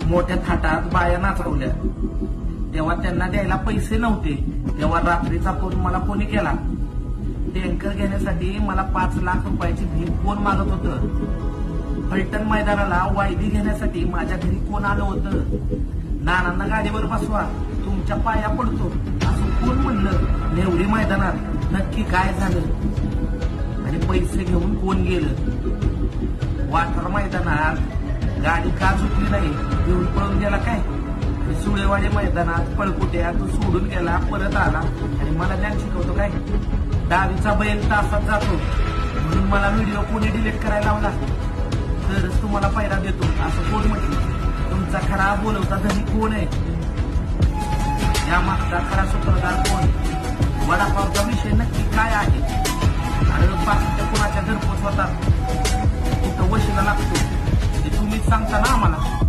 मोठ्या थाटात बाया नाचवल्या. तेव्हा त्यांना द्यायला पैसे नव्हते. तेव्हा रात्रीचा फोन मला कोणी केला. टँकर घेण्यासाठी मला 5 लाख रुपयाची भीक कोण मागत होतं. फलटण मैदानाला वायदी घेण्यासाठी माझ्या घरी कोण आलं होतं. नानांना गाडीवर बसवा, तुमच्या पाया पडतो असं कोण म्हणलं. नेवरी मैदानात नक्की काय झालं आणि पैसे घेऊन कोण गेलं. वाठार मैदानात गाडी का चुकली नाही, घेऊन पळून गेला काय. सुळेवाडी मैदानात पळकुट्या तू सोडून गेला, परत आला आणि मला ज्ञान शिकवतो काय. डावीचा बैल तासात जातो म्हणून मला व्हिडिओ कोणी डिलीट करायला लावला तरच तुम्हाला पायरा देतो असं कोण म्हटलं. तुमचा खरा बोलवता धनी कोण आहे. या मागचा खरा सूत्रधार कोण. वडापावचा विषय नक्की काय आहे. आणि बाकीच्या कोणाच्या घरपोच होतात, कुठं वशीला लागतो ते तुम्हीच सांगता ना आम्हाला.